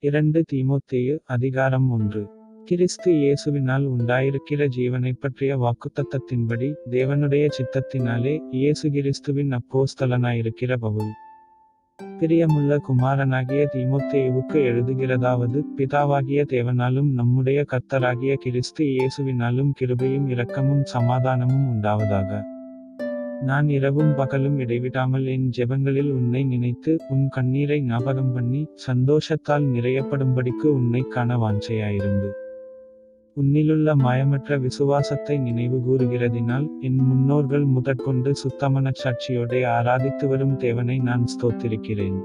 2 தீமோத்தேயு அதிகாரம் 1. கிறிஸ்து இயேசுவினால் உண்டாயிருக்கிற ஜீவனைப் பற்றிய வாக்குத்தத்தத்தின்படி தேவனுடைய சித்தத்தினாலே இயேசு கிறிஸ்துவின் அப்போஸ்தலனாயிருக்கிற பவுல், பிரியமுள்ள குமாரனாகிய தீமோத்தேயுவுக்கு எழுதுகிறதாவது, பிதாவாகிய தேவனாலும் நம்முடைய கர்த்தராகிய கிறிஸ்து இயேசுவினாலும் கிருபையும் இரக்கமும் சமாதானமும் உண்டாவதாக. நான் இரவும் பகலும் இடைவிடாமல் என் ஜெபங்களில் உன்னை நினைத்து உன் கண்ணீரை ஞாபகம் பண்ணி சந்தோஷத்தால் நிறையப்படும்படிக்கு உன்னைக் காண வாஞ்சையாயிருந்து, உன்னிலுள்ள மாயமற்ற விசுவாசத்தை நினைவு கூறுகிறதினால் என் முன்னோர்கள் முதற்கொண்டு சுத்தமனச்சாட்சியோடே ஆராதித்து வரும் தேவனை நான் ஸ்தோத்திரிக்கிறேன்.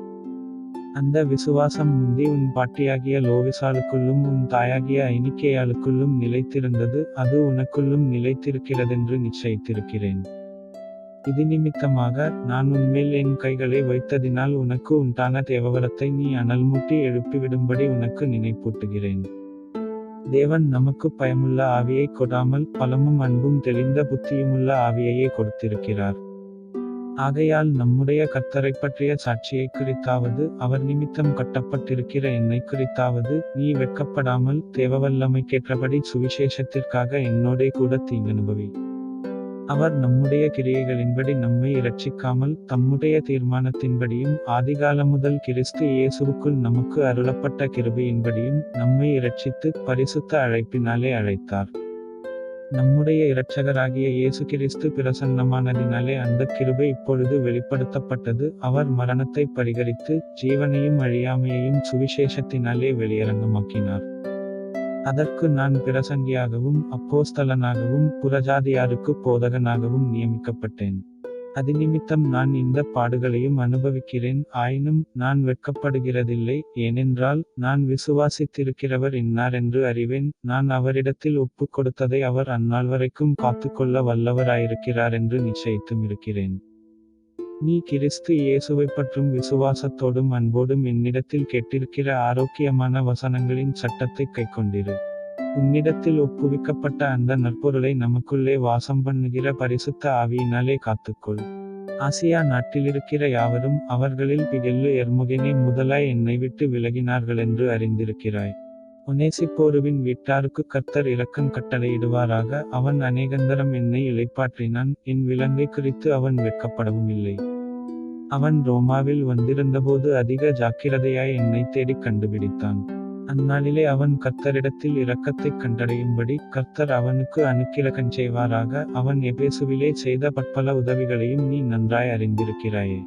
அந்த விசுவாசம் முந்தி உன் பாட்டியாகிய லோவிசாளுக்குள்ளும் உன் தாயாகிய ஐனிக்கேயாளுக்குள்ளும் நிலைத்திருந்தது, அது உனக்குள்ளும் நிலைத்திருக்கிறதென்று நிச்சயித்திருக்கிறேன். இது நிமித்தமாக நான் உன்மேல் என் கைகளை வைத்ததினால் உனக்கு உண்டான தேவவரத்தை நீ அனல்மூட்டி எழுப்பிவிடும்படி உனக்கு நினைப்பூட்டுகிறேன். தேவன் நமக்கு பயமுள்ள ஆவியை கொடாமல் பலமும் அன்பும் தெளிந்த புத்தியுமுள்ள ஆவியையே கொடுத்திருக்கிறார். ஆகையால் நம்முடைய கர்த்தரைப் பற்றிய சாட்சியை குறித்தாவது அவர் நிமித்தம் கட்டப்பட்டிருக்கிற என்னை குறித்தாவது நீ வெட்கப்படாமல் தேவவல்லமைக்கேற்றபடி சுவிசேஷத்திற்காக என்னோடே கூட தீங்கனுபவி. அவர் நம்முடைய கிரியைகளின்படி நம்மை இரட்சிக்காமல் தம்முடைய தீர்மானத்தின்படியும் ஆதிகாலமுதல் கிறிஸ்து இயேசுவுக்குள் நமக்கு அருளப்பட்ட கிருபையின்படியும் நம்மை இரட்சித்து பரிசுத்த அழைப்பினாலே அழைத்தார். நம்முடைய இரட்சகராகிய இயேசு கிறிஸ்து பிரசன்னமானதினாலே அந்த கிருபை இப்பொழுது வெளிப்படுத்தப்பட்டது. அவர் மரணத்தை பரிகரித்து ஜீவனையும் அழியாமையையும் சுவிசேஷத்தினாலே வெளியரங்கமாக்கினார். அதற்கு நான் பிரசங்கியாகவும் அப்போஸ்தலனாகவும் புறஜாதியாருக்கு போதகனாகவும் நியமிக்கப்பட்டேன். அதிநிமித்தம் நான் இந்த பாடுகளையும் அனுபவிக்கிறேன். ஆயினும் நான் வெட்கப்படுகிறதில்லை, ஏனென்றால் நான் விசுவாசித்திருக்கிறவர் இன்னார் என்று அறிவேன். நான் அவரிடத்தில் ஒப்புக் கொடுத்ததை அவர் அந்நாள் வரைக்கும் காத்துக்கொள்ள வல்லவராயிருக்கிறார் என்று நிச்சயித்தும் இருக்கிறேன். நீ கிறிஸ்து இயேசுவைப் பற்றும் விசுவாசத்தோடும் அன்போடும் என்னிடத்தில் கேட்டிருக்கிற ஆரோக்கியமான வசனங்களின் சட்டத்தைக் கைக்கொண்டிரு. உன்னிடத்தில் ஒப்புவிக்கப்பட்ட அந்த நற்பொருளை நமக்குள்ளே வாசம் பண்ணுகிற பரிசுத்த ஆவியினாலே காத்துக்கொள். ஆசியா நாட்டிலிருக்கிற யாவரும் அவர்களில் பிகெல்லு எர்முகெனே முதலாய் என்னை விட்டு விலகினார்களென்று அறிந்திருக்கிறாய். ஒனேசிப்போருவின் வீட்டாருக்கு கர்த்தர் இரக்கம் கட்டளையிடுவாராக. அவன் அநேகந்தரம் என்னை இளைப்பாற்றினான், என் விலங்கை குறித்து அவன் வெட்கப்படவும் இல்லை. அவன் ரோமாவில் வந்திருந்தபோது அதிக ஜாக்கிரதையாய் என்னை தேடிக் கண்டுபிடித்தான். அந்நாளிலே அவன் கர்த்தரிடத்தில் இரக்கத்தைக் கண்டடையும்படி கர்த்தர் அவனுக்கு அனுக்கிரகஞ்செய்வாராக. அவன் எபேசுவிலே செய்த பற்பல உதவிகளையும் நீ நன்றாய் அறிந்திருக்கிறாயே.